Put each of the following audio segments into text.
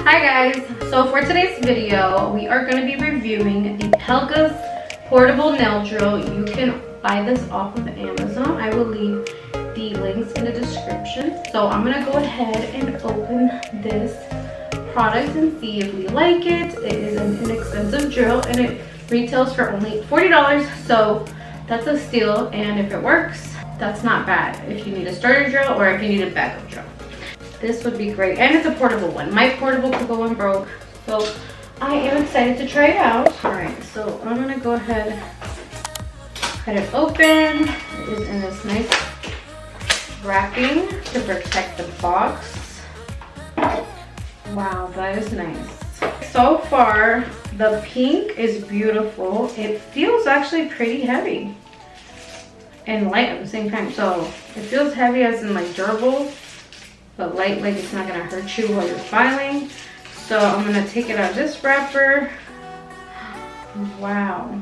Hi guys, so for today's video we are going to be reviewing the PELCAS portable nail drill. You can buy this off of Amazon. I will leave the links in the description. So I'm going to go ahead and open this product and see if we like it. It is an inexpensive drill and it retails for only $40, so that's a steal. And if it works, that's not bad if you need a starter drill or if you need a backup drill. This would be great, and it's a portable one. My portable could go and broke, so I am excited to try it out. All right, so I'm gonna go ahead, cut it open. It is in this nice wrapping to protect the box. Wow, that is nice. So far, the pink is beautiful. It feels actually pretty heavy and light at the same time. So it feels heavy as in like durable, but light, like it's not gonna hurt you while you're filing. So I'm gonna take it out of this wrapper. Wow,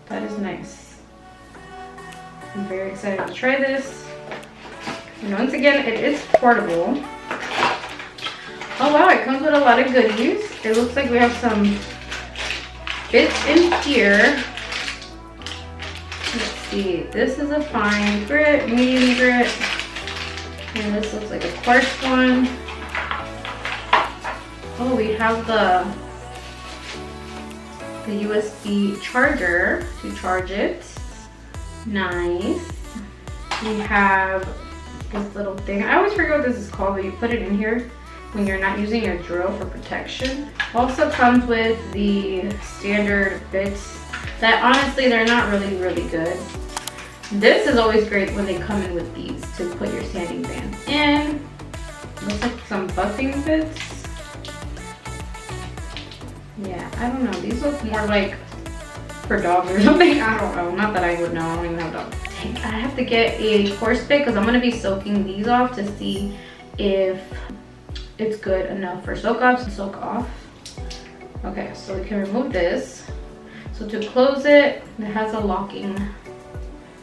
that is nice. I'm very excited to try this. And once again, it is portable. Oh wow, it comes with a lot of goodies. It looks like we have some bits in here. Let's see, this is a fine grit, medium grit. And this looks like a quartz one. Oh, we have the USB charger to charge it. Nice. We have this little thing. I always forget what this is called, but you put it in here when you're not using your drill for protection. Also comes with the standard bits that honestly, they're not really good. This is always great when they come in with these to put your sanding band in. Looks like some buffing bits. Yeah, I don't know. These look more like for dogs or something. I don't know. Not that I would know. I don't even have dogs. I have to get a coarse bit because I'm going to be soaking these off to see if it's good enough for soak off. Okay, so we can remove this. So to close it, it has a locking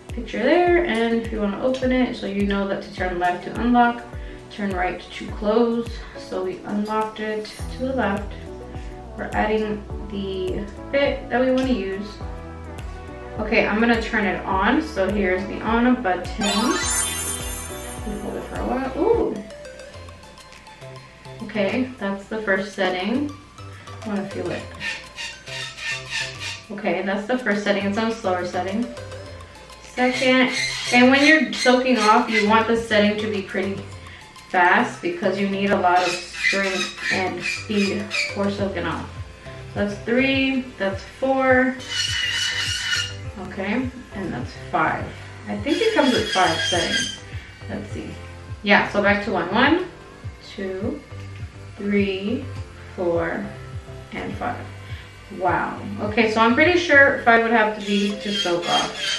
picture there, and if you want to open it, so you know that to turn left to unlock, turn right to close. So we unlocked it to the left. We're adding the bit that we want to use. Okay, I'm gonna turn it on. So here's the on button. We hold it for a while. Ooh. Okay, that's the first setting. I want to feel it. Okay, that's the first setting. It's on a slower setting. Second, and when you're soaking off, you want the setting to be pretty fast because you need a lot of strength and speed for soaking off. That's 3, that's 4, okay, and that's 5. I think it comes with 5 settings. Let's see. Yeah, so back to 1. 1, 2, 3, 4, and 5. Wow. Okay, so I'm pretty sure 5 would have to be to soak off.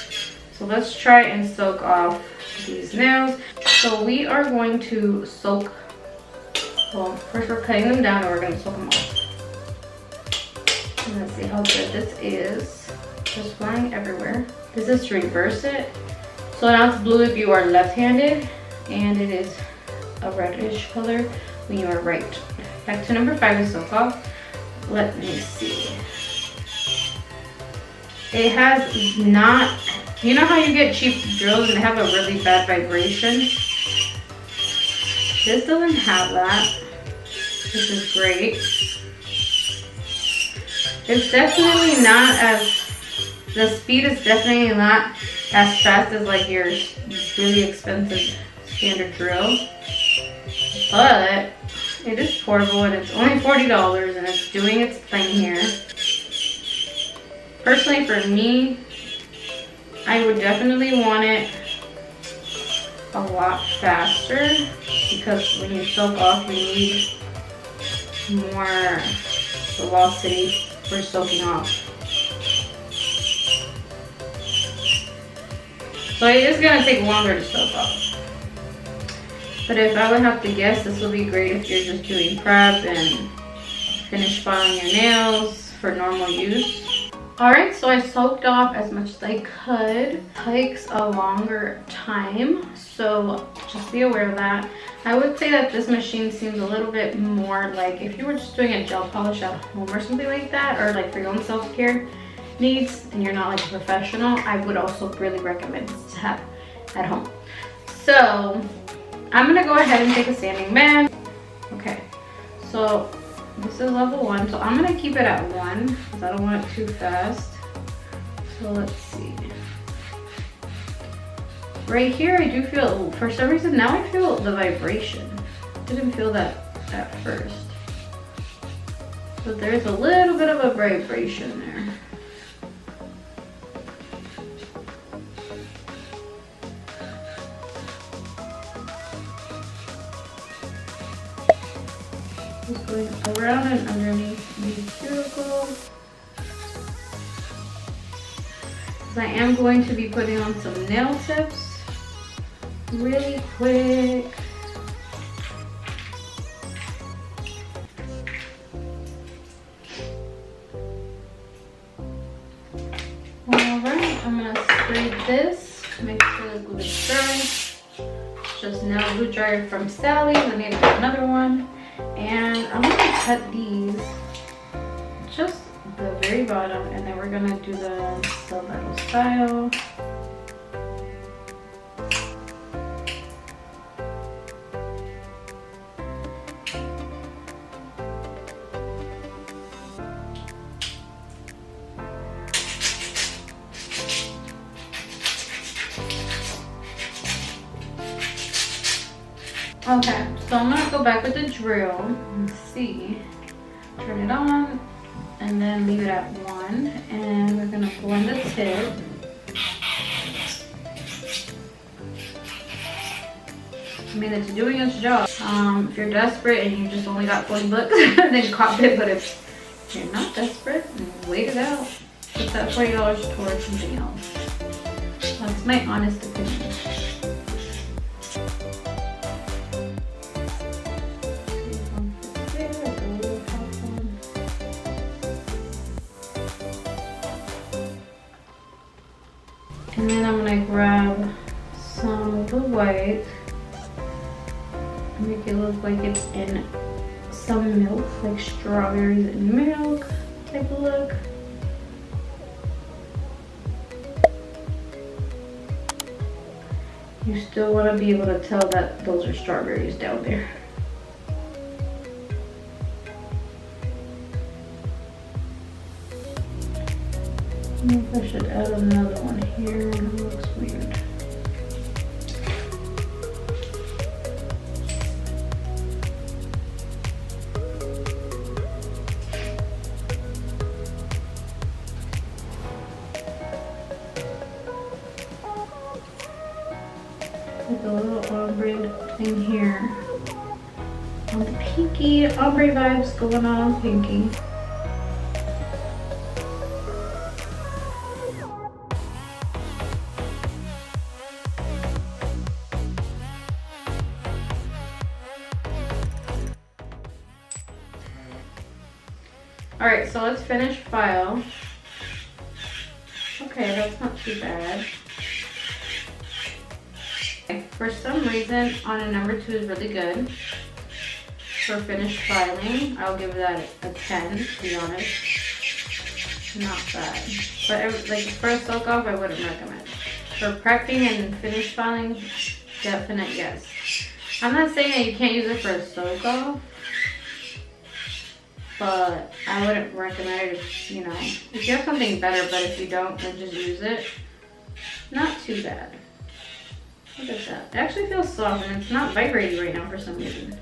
So let's try and soak off these nails. So we are going to soak, well, first we're cutting them down and we're going to soak them off. And let's see how good this is. Just flying everywhere. This is to reverse it. So now it's blue if you are left-handed, and it is a reddish color when you are right. Back to number 5 to soak off. Let me see. It has not, you know how you get cheap drills and they have a really bad vibration? This doesn't have that, which is great. It's definitely not as, the speed is definitely not as fast as like your really expensive standard drill. But it is portable and it's only $40 and it's doing its thing here. Personally, for me, I would definitely want it a lot faster because when you soak off, you need more velocity for soaking off. So it is going to take longer to soak off. But if I would have to guess, this will be great if you're just doing prep and finish filing your nails for normal use. Alright, so I soaked off as much as I could. Takes a longer time, so just be aware of that. I would say that this machine seems a little bit more like if you were just doing a gel polish at home or something like that, or like for your own self-care needs and you're not like a professional, I would also really recommend this to have at home. So I'm gonna go ahead and take a sanding band. Okay, so this is level 1, so I'm gonna keep it at 1 because I don't want it too fast. So let's see. Right here, I do feel, for some reason, now I feel the vibration. Didn't feel that at first. But there's a little bit of a vibration there. Just going around and underneath these cuticles. I am going to be putting on some nail tips really quick. Alright, I'm gonna spray this, make sure the glue is dry. Just nail glue dryer from Sally's. I need to get another one. And I'm gonna cut these just the very bottom, and then we're gonna do the stiletto style. Okay, so I'm gonna go back with the drill and see. Turn it on and then leave it at 1, and we're gonna blend the tip. I mean, it's doing its job. If you're desperate and you just only got 40 bucks, then cop it. But if you're not desperate, then wait it out. Put that $40 towards something else. That's my honest opinion. And then I'm gonna grab some of the white, make it look like it's in some milk, like strawberries and milk type of look. You still want to be able to tell that those are strawberries down there. I think I should add another one here. It looks weird. With a little ombre thing here. On the pinky, ombre vibes going on pinky. Alright, so let's finish file. Okay, that's not too bad. Okay, for some reason, on a number 2 is really good. For finished filing, I'll give that a 10, to be honest. Not bad. But like for a soak off, I wouldn't recommend. For prepping and finished filing, definite yes. I'm not saying that you can't use it for a soak off, but I wouldn't recommend it if, you know, if you have something better, but if you don't, then just use it. Not too bad. Look at that. It actually feels soft and it's not vibrating right now for some reason.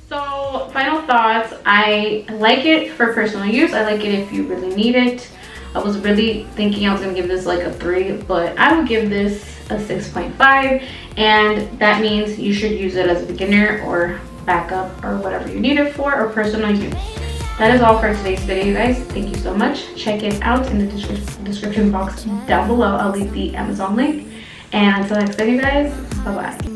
So, final thoughts. I like it for personal use. I like it if you really need it. I was really thinking I was gonna give this like a 3, but I would give this a 6.5, and that means you should use it as a beginner or backup or whatever you need it for, or personal use. That is all for today's video, guys. Thank you so much. Check it out in the description box down below. I'll leave the Amazon link. And until next video, guys, bye-bye.